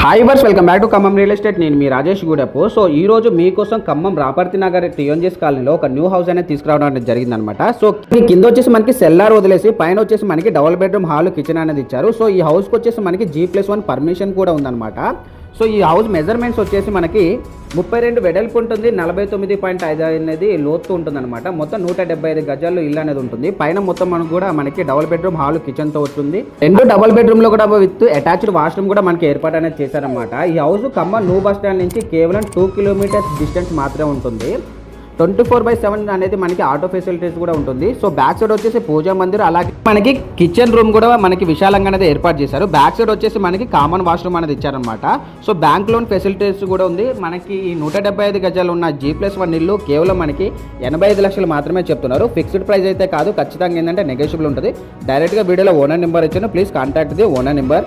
Hi viewers welcome back to Khammam real estate. నేను మీ Rajesh Gudapu. So ఈ రోజు మీకోసం ఖమ్మం రాపర్తి నగర్ టీఎన్జీఎస్ కాలనీలో ఒక న్యూ హౌస్ అనేది తీసుకురావడం అనేది జరిగిందనమాట. సో కింద వచ్చేసి మనకి సెల్లార్ వదిలేసి పైన వచ్చేసి మనకి డబుల్ బెడ్రూమ్ హాల్ కిచెన్ అనేది ఇచ్చారు. సో ఈ హౌస్కి వచ్చేసి మనకి G+1 పర్మిషన్ కూడా ఉందన్నమాట. సో ఈ హౌస్ మెజర్మెంట్స్ వచ్చేసి మనకి 32 వెడల్పు ఉంటుంది, 49.5 అనేది లోతు ఉంటుంది అనమాట. మొత్తం 175 గజాల్లో ఇల్లు అనేది ఉంటుంది. పైన మొత్తం మనకు కూడా మనకి డబుల్ బెడ్రూమ్ హాల్ కిచెన్ తో వస్తుంది. 2 డబుల్ బెడ్రూమ్ లో కూడా విత్ అటాచ్డ్ వాష్రూమ్ కూడా మనకి ఏర్పాటు అనేది చేశారనమాట. ఈ house Khammam new bus stand నుంచి కేవలం 2 కిలోమీటర్స్ డిస్టెన్స్ మాత్రమే ఉంటుంది. 24/7 అనేది మనకి ఆటో ఫెసిలిటీస్ కూడా ఉంటుంది. సో బ్యాక్ సైడ్ వచ్చేసి పూజా మందిర్, అలాగే మనకి కిచెన్ రూమ్ కూడా మనకి విశాలంగా అనేది ఏర్పాటు చేశారు. బ్యాక్ సైడ్ వచ్చేసి మనకి కామన్ వాష్రూమ్ అనేది ఇచ్చారనమాట. సో బ్యాంక్ లోన్ ఫెసిలిటీస్ కూడా ఉంది. మనకి ఈ 175 గజాలు ఉన్న G+1 ఇల్లు కేవలం మనకి 85 లక్షలు మాత్రమే చెప్తున్నారు. ఫిక్స్డ్ ప్రైస్ అయితే కాదు, ఖచ్చితంగా ఏంటంటే నెగోషియబుల్ ఉంటుంది. డైరెక్ట్గా వీడియోలో ఓనర్ నెంబర్ ఇచ్చాను, please contact the owner number.